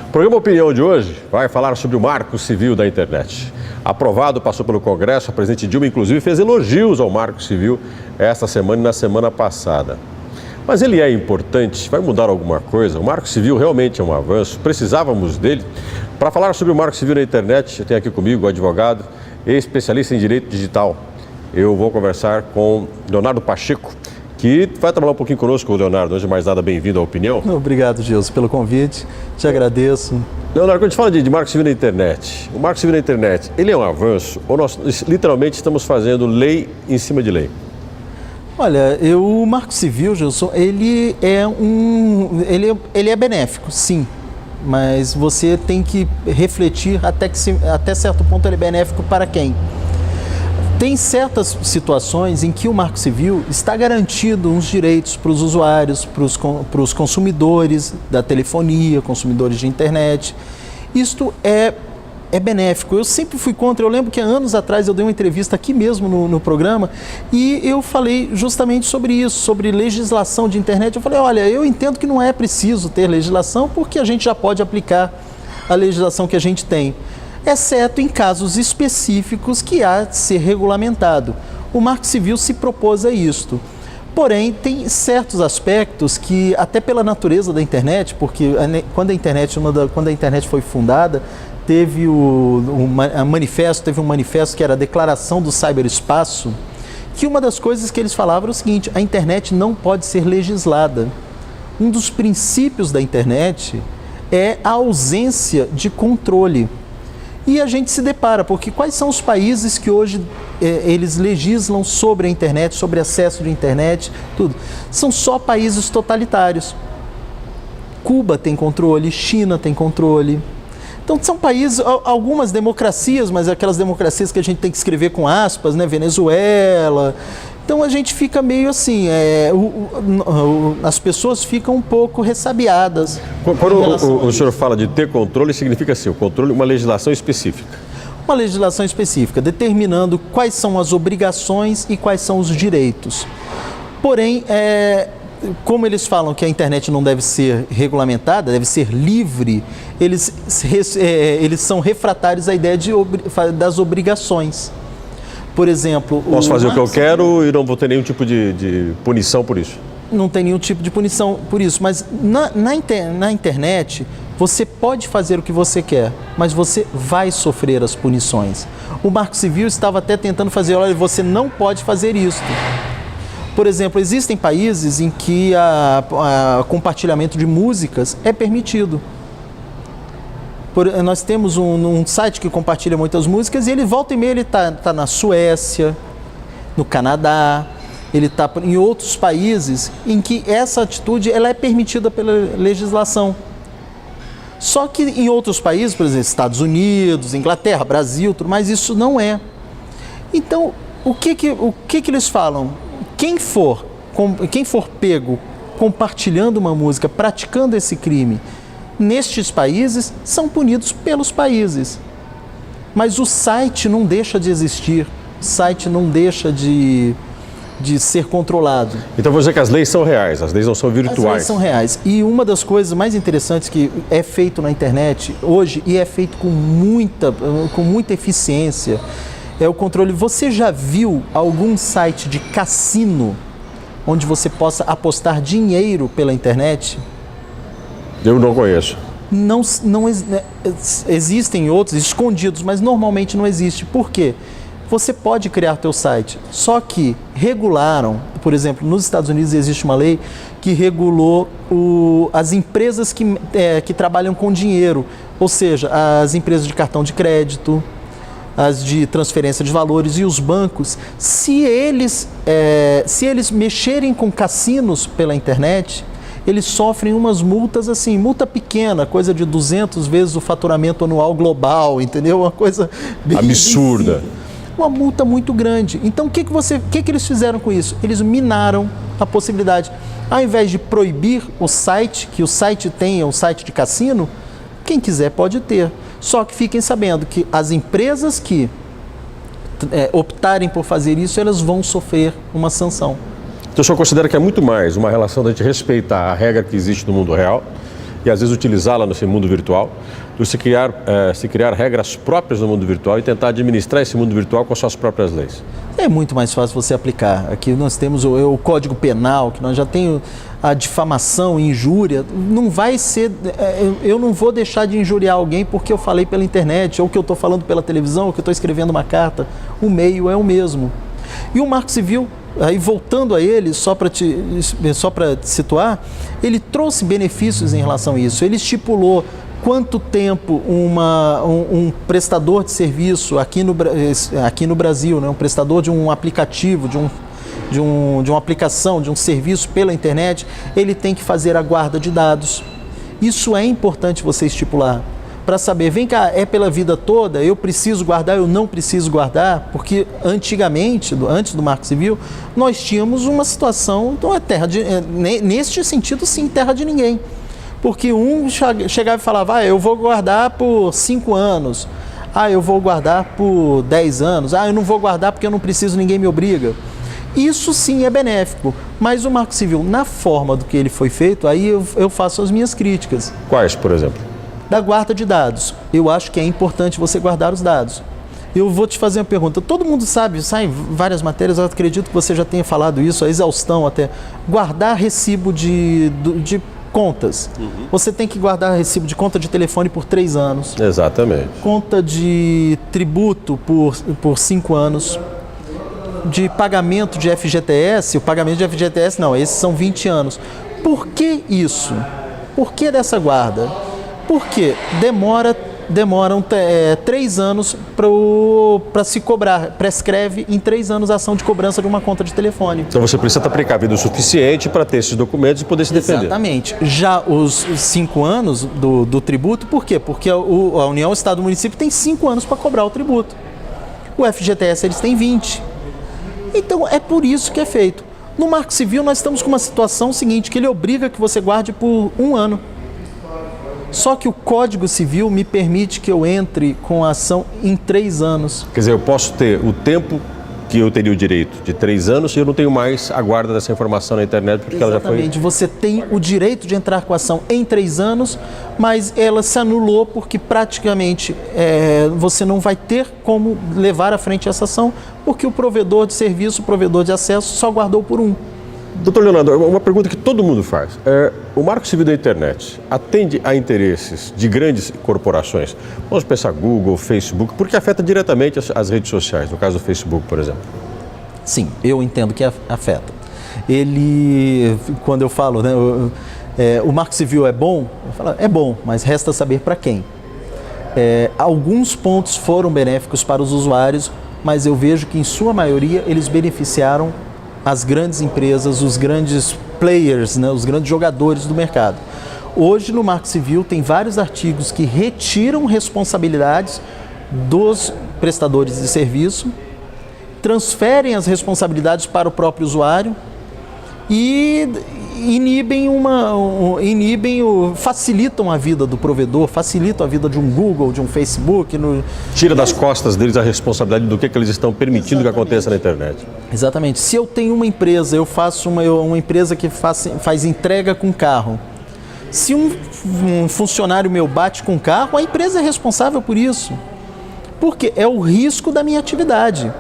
O programa Opinião de hoje vai falar sobre o Marco Civil da Internet. Aprovado, passou pelo Congresso, a presidente Dilma, inclusive, fez elogios ao Marco Civil esta semana e na semana passada. Mas ele é importante? Vai mudar alguma coisa? O Marco Civil realmente é um avanço? Precisávamos dele? Para falar sobre o Marco Civil na Internet, eu tenho aqui comigo o advogado e especialista em Direito Digital. Eu vou conversar com Leonardo Pacheco, que vai trabalhar um pouquinho conosco, Leonardo. Antes de mais nada, bem-vindo à Opinião. Obrigado, Gilson, pelo convite. Te agradeço. Leonardo, quando a gente fala de Marco Civil na Internet, o Marco Civil na Internet, ele é um avanço ou nós literalmente estamos fazendo lei em cima de lei? Olha, o Marco Civil, Gilson, ele é benéfico, sim. Mas você tem que refletir até certo ponto ele é benéfico para quem? Tem certas situações em que o Marco Civil está garantindo uns direitos para os usuários, para os consumidores da telefonia, consumidores de internet. Isto é benéfico. Eu sempre fui contra. Eu lembro que há anos atrás eu dei uma entrevista aqui mesmo no programa e eu falei justamente sobre isso, sobre legislação de internet. Eu falei, olha, eu entendo que não é preciso ter legislação porque a gente já pode aplicar a legislação que a gente tem, exceto em casos específicos que há de ser regulamentado. O Marco Civil se propôs a isto. Porém, tem certos aspectos que, até pela natureza da internet, porque quando a internet foi fundada, teve um manifesto que era a Declaração do Cyberespaço, que uma das coisas que eles falavam era o seguinte: a internet não pode ser legislada. Um dos princípios da internet é a ausência de controle. E a gente se depara, porque quais são os países que hoje eles legislam sobre a internet, sobre acesso de internet, tudo? São só países totalitários. Cuba tem controle, China tem controle. Então são países, algumas democracias, mas aquelas democracias que a gente tem que escrever com aspas, né? Venezuela. Então a gente fica meio assim, as pessoas ficam um pouco ressabiadas. Quando o senhor fala de ter controle, significa assim, o controle, uma legislação específica. Uma legislação específica, determinando quais são as obrigações e quais são os direitos. Porém, como eles falam que a internet não deve ser regulamentada, deve ser livre, eles são refratários à ideia das obrigações. Por exemplo... Posso fazer o que eu quero e não vou ter nenhum tipo de punição por isso? Não tem nenhum tipo de punição por isso, mas na internet você pode fazer o que você quer, mas você vai sofrer as punições. O Marco Civil estava até tentando fazer, olha, você não pode fazer isso. Por exemplo, existem países em que o compartilhamento de músicas é permitido. Nós temos um site que compartilha muitas músicas e ele volta e meia, ele está na Suécia, no Canadá, ele está em outros países em que essa atitude ela é permitida pela legislação. Só que em outros países, por exemplo, Estados Unidos, Inglaterra, Brasil, tudo mais, isso não é. Então, o que eles falam? Quem for pego compartilhando uma música, praticando esse crime, nestes países, são punidos pelos países. Mas o site não deixa de existir, o site não deixa de ser controlado. Então vou dizer que as leis são reais, as leis não são virtuais. As leis são reais. E uma das coisas mais interessantes que é feito na internet hoje, e é feito com muita eficiência, é o controle. Você já viu algum site de cassino onde você possa apostar dinheiro pela internet? Eu não conheço. Não existem outros escondidos, mas normalmente não existe. Por quê? Você pode criar teu site, só que regularam, por exemplo, nos Estados Unidos existe uma lei que regulou as empresas que trabalham com dinheiro, ou seja, as empresas de cartão de crédito, as de transferência de valores e os bancos. Se eles mexerem com cassinos pela internet, eles sofrem umas multas assim, multa pequena, coisa de 200 vezes o faturamento anual global, entendeu? Uma coisa bem absurda. Uma multa muito grande. Então, o que eles fizeram com isso? Eles minaram a possibilidade. Ao invés de proibir o site, que o site tenha um site de cassino, quem quiser pode ter. Só que fiquem sabendo que as empresas que optarem por fazer isso, elas vão sofrer uma sanção. Então o senhor considera que é muito mais uma relação da gente respeitar a regra que existe no mundo real e às vezes utilizá-la nesse mundo virtual, do se criar regras próprias no mundo virtual e tentar administrar esse mundo virtual com as suas próprias leis? É muito mais fácil você aplicar. Aqui nós temos o Código Penal, que nós já temos a difamação, injúria. Não vai ser... Eu não vou deixar de injuriar alguém porque eu falei pela internet, ou que eu estou falando pela televisão, ou que eu estou escrevendo uma carta. O meio é o mesmo. E o Marco Civil, aí voltando a ele, só para te situar, ele trouxe benefícios em relação a isso. Ele estipulou quanto tempo um prestador de serviço aqui no Brasil, né, um prestador de um aplicativo, de uma aplicação, de um serviço pela internet, ele tem que fazer a guarda de dados. Isso é importante você estipular, para saber, vem cá, é pela vida toda, eu preciso guardar, eu não preciso guardar, porque antigamente, antes do Marco Civil, nós tínhamos uma situação, então neste sentido sim, terra de ninguém. Porque um chegava e falava, eu vou guardar por 5 anos, eu vou guardar por 10 anos, eu não vou guardar porque eu não preciso, ninguém me obriga. Isso sim é benéfico, mas o Marco Civil, na forma do que ele foi feito, aí eu faço as minhas críticas. Quais, por exemplo? Da guarda de dados. Eu acho que é importante você guardar os dados. Eu vou te fazer uma pergunta. Todo mundo sabe, saem várias matérias, eu acredito que você já tenha falado isso, a exaustão até. Guardar recibo de contas. Você tem que guardar recibo de conta de telefone por 3 anos. Exatamente. Conta de tributo por 5 anos. De pagamento de FGTS, o pagamento de FGTS não, esses são 20 anos. Por que isso? Por que dessa guarda? Porque demoram 3 anos para se cobrar. Prescreve em 3 anos a ação de cobrança de uma conta de telefone. Então você precisa estar precavido o suficiente para ter esses documentos e poder se defender. Exatamente. Já os 5 anos do tributo, por quê? Porque a União, Estado e Município tem 5 anos para cobrar o tributo. O FGTS eles têm 20. Então é por isso que é feito. No Marco Civil nós estamos com uma situação seguinte, que ele obriga que você guarde por 1 ano. Só que o Código Civil me permite que eu entre com a ação em 3 anos. Quer dizer, eu posso ter o tempo que eu teria o direito de 3 anos e eu não tenho mais a guarda dessa informação na internet porque ela já foi... Exatamente, você tem o direito de entrar com a ação em 3 anos, mas ela se anulou porque praticamente você não vai ter como levar à frente essa ação porque o provedor de serviço, o provedor de acesso só guardou por 1. Doutor Leonardo, uma pergunta que todo mundo faz. O Marco Civil da internet atende a interesses de grandes corporações? Vamos pensar Google, Facebook, porque afeta diretamente as redes sociais, no caso do Facebook, por exemplo. Sim, eu entendo que afeta. Ele, quando eu falo, né, o Marco Civil é bom, eu falo, é bom, mas resta saber para quem. Alguns pontos foram benéficos para os usuários, mas eu vejo que em sua maioria eles beneficiaram as grandes empresas, os grandes players, né, os grandes jogadores do mercado. Hoje no Marco Civil tem vários artigos que retiram responsabilidades dos prestadores de serviço, transferem as responsabilidades para o próprio usuário e facilitam a vida do provedor, facilitam a vida de um Google, de um Facebook. Tira das costas deles a responsabilidade do que eles estão permitindo que aconteça na internet. Exatamente. Se eu tenho uma empresa, eu faço uma empresa que faz entrega com carro. Se um funcionário meu bate com o carro, a empresa é responsável por isso. Porque é o risco da minha atividade.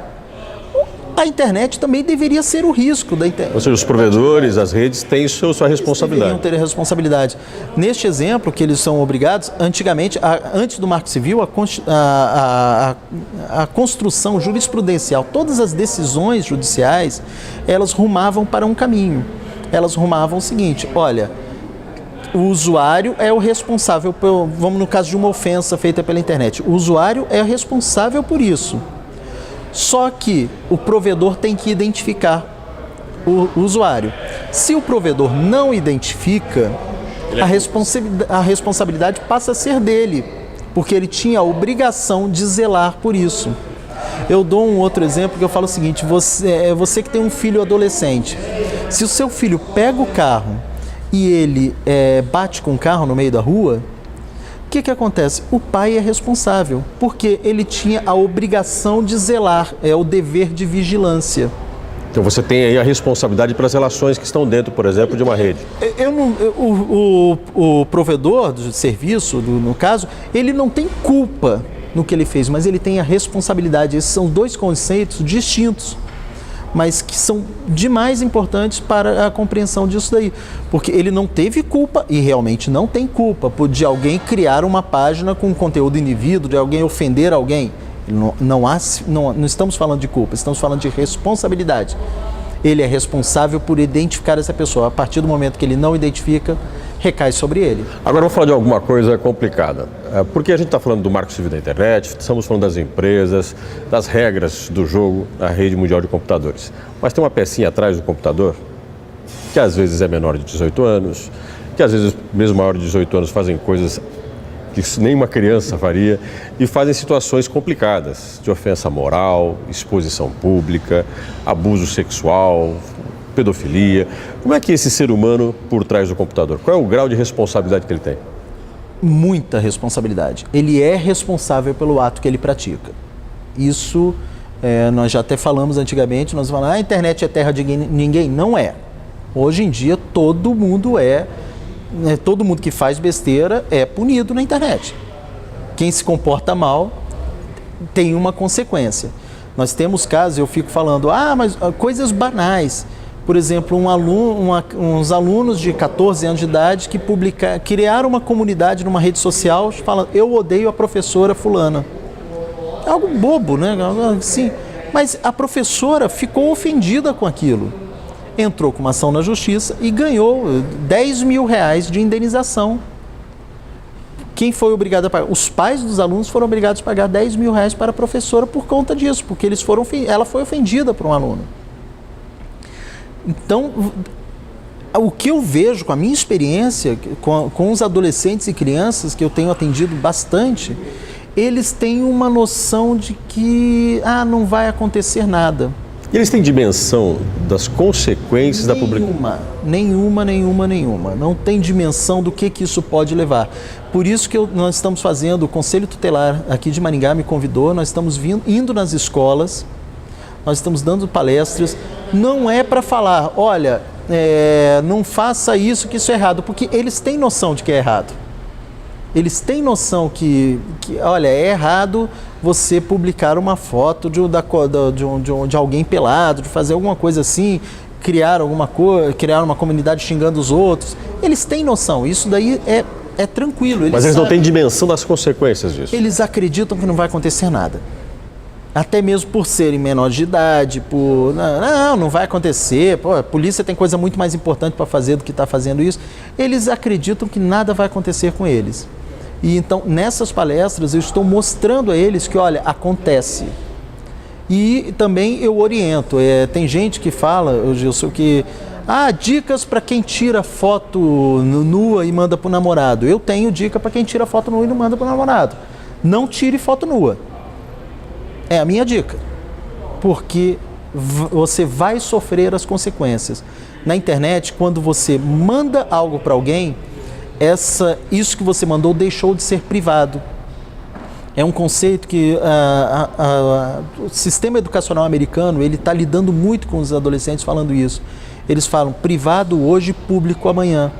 A internet também deveria ser o risco da internet. Ou seja, os provedores, as redes têm sua responsabilidade. Eles deveriam ter a responsabilidade. Neste exemplo, que eles são obrigados, antigamente, antes do Marco Civil, a construção jurisprudencial, todas as decisões judiciais, elas rumavam para um caminho. Elas rumavam o seguinte, olha, o usuário é o responsável, vamos no caso de uma ofensa feita pela internet, o usuário é responsável por isso. Só que o provedor tem que identificar o usuário. Se o provedor não identifica, a responsabilidade passa a ser dele, porque ele tinha a obrigação de zelar por isso. Eu dou um outro exemplo que eu falo o seguinte, você que tem um filho adolescente, se o seu filho pega o carro e ele bate com o carro no meio da rua, O que acontece? O pai é responsável, porque ele tinha a obrigação de zelar, é o dever de vigilância. Então você tem aí a responsabilidade pelas relações que estão dentro, por exemplo, de uma rede. O provedor do serviço, no caso, ele não tem culpa no que ele fez, mas ele tem a responsabilidade. Esses são dois conceitos distintos, mas que são demais importantes para a compreensão disso daí. Porque ele não teve culpa, e realmente não tem culpa, de alguém criar uma página com conteúdo indivíduo, de alguém ofender alguém. Não estamos falando de culpa, estamos falando de responsabilidade. Ele é responsável por identificar essa pessoa. A partir do momento que ele não identifica, recai sobre ele. Agora vou falar de alguma coisa complicada. Porque a gente está falando do Marco Civil da internet, estamos falando das empresas, das regras do jogo da rede mundial de computadores. Mas tem uma pecinha atrás do computador, que às vezes é menor de 18 anos, que às vezes mesmo maior de 18 anos fazem coisas que nenhuma criança faria e fazem situações complicadas, de ofensa moral, exposição pública, abuso sexual, pedofilia. Como é que é esse ser humano por trás do computador? Qual é o grau de responsabilidade que ele tem? Muita responsabilidade. Ele é responsável pelo ato que ele pratica. Isso nós já até falamos antigamente, nós falamos, a internet é terra de ninguém. Não é. Hoje em dia todo mundo todo mundo que faz besteira é punido na internet. Quem se comporta mal tem uma consequência. Nós temos casos, eu fico falando, mas coisas banais. Por exemplo, uns alunos de 14 anos de idade que criaram uma comunidade numa rede social falando, eu odeio a professora fulana. É algo bobo, né? Assim, mas a professora ficou ofendida com aquilo. Entrou com uma ação na justiça e ganhou R$10 mil de indenização. Quem foi obrigado a pagar? Os pais dos alunos foram obrigados a pagar R$10 mil para a professora por conta disso, porque ela foi ofendida por um aluno. Então, o que eu vejo com a minha experiência, com os adolescentes e crianças que eu tenho atendido bastante, eles têm uma noção de que não vai acontecer nada. E eles têm dimensão das consequências da publicação? Nenhuma. Não tem dimensão do que isso pode levar. Por isso que nós estamos fazendo, o Conselho Tutelar aqui de Maringá me convidou, nós estamos indo nas escolas, nós estamos dando palestras, não é para falar, olha, não faça isso, que isso é errado, porque eles têm noção de que é errado. Eles têm noção que olha, é errado você publicar uma foto de alguém pelado, de fazer alguma coisa assim, criar uma comunidade xingando os outros. Eles têm noção, isso daí é tranquilo. Mas eles não têm dimensão das consequências disso. Eles acreditam que não vai acontecer nada. Até mesmo por serem menores de idade, não vai acontecer, a polícia tem coisa muito mais importante para fazer do que está fazendo isso. Eles acreditam que nada vai acontecer com eles. E então, nessas palestras, eu estou mostrando a eles que, olha, acontece. E também eu oriento. Tem gente que fala, Gilson, que dicas para quem tira foto nua e manda para o namorado. Eu tenho dica para quem tira foto nua e não manda para o namorado. Não tire foto nua. É a minha dica. Porque você vai sofrer as consequências. Na internet, quando você manda algo para alguém, isso que você mandou deixou de ser privado. É um conceito que o sistema educacional americano ele está lidando muito com os adolescentes falando isso. Eles falam privado hoje, público amanhã.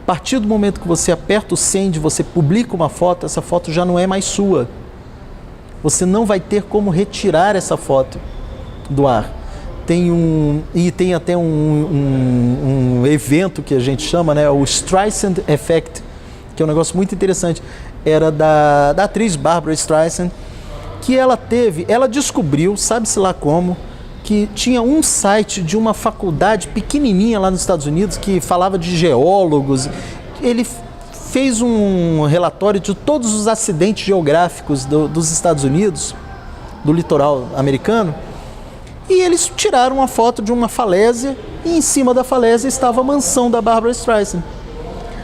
A partir do momento que você aperta o send, você publica uma foto, essa foto já não é mais sua. Você não vai ter como retirar essa foto do ar. Tem até um evento que a gente chama, né, o Streisand Effect, que é um negócio muito interessante. Era da atriz Barbra Streisand, que ela descobriu, sabe-se lá como, que tinha um site de uma faculdade pequenininha lá nos Estados Unidos que falava de geólogos. Ele fez um relatório de todos os acidentes geográficos dos Estados Unidos, do litoral americano, e eles tiraram uma foto de uma falésia e em cima da falésia estava a mansão da Barbra Streisand.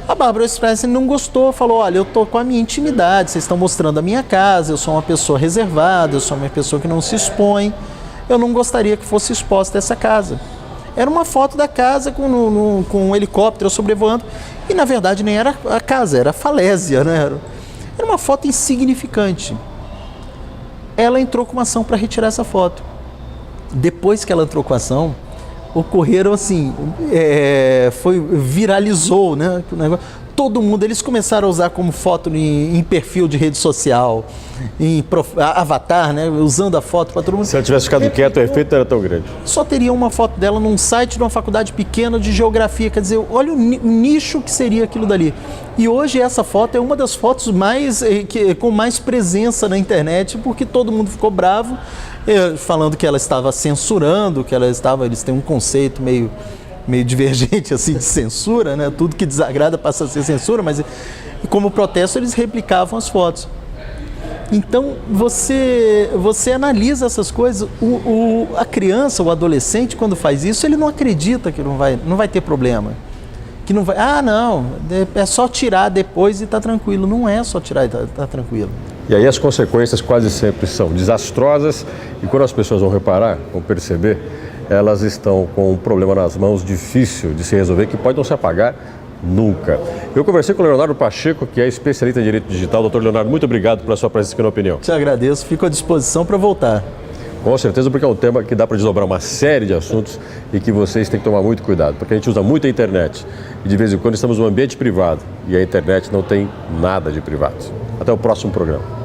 A Barbra Streisand não gostou, falou, olha, eu estou com a minha intimidade, vocês estão mostrando a minha casa, eu sou uma pessoa reservada, eu sou uma pessoa que não se expõe, eu não gostaria que fosse exposta essa casa. Era uma foto da casa com um helicóptero sobrevoando e na verdade nem era a casa, era a falésia, né? uma foto insignificante. Ela entrou com uma ação para retirar essa foto. Depois que ela entrou com a ação, ocorreram assim, viralizou, né? O negócio. Todo mundo, eles começaram a usar como foto em perfil de rede social, em avatar, né? Usando a foto para todo mundo. Se ela tivesse ficado quieta, o efeito não era tão grande. Só teria uma foto dela num site de uma faculdade pequena de geografia. Quer dizer, olha o nicho que seria aquilo dali. E hoje essa foto é uma das fotos com mais presença na internet, porque todo mundo ficou bravo, falando que ela estava censurando, eles têm um conceito meio divergente assim de censura, né? Tudo que desagrada passa a ser censura, mas como protesto eles replicavam as fotos. Então você analisa essas coisas. A criança, o adolescente, quando faz isso, ele não acredita que não vai ter problema, que não vai. Não, é só tirar depois e tá tranquilo. Não é só tirar e tá tranquilo. E aí as consequências quase sempre são desastrosas, e quando as pessoas vão reparar, vão perceber, elas estão com um problema nas mãos difícil de se resolver, que pode não se apagar nunca. Eu conversei com o Leonardo Pacheco, que é especialista em direito digital. Doutor Leonardo, muito obrigado pela sua presença aqui na Opinião. Te agradeço, fico à disposição para voltar. Com certeza, porque é um tema que dá para desdobrar uma série de assuntos e que vocês têm que tomar muito cuidado, porque a gente usa muito a internet e de vez em quando estamos num ambiente privado e a internet não tem nada de privado. Até o próximo programa.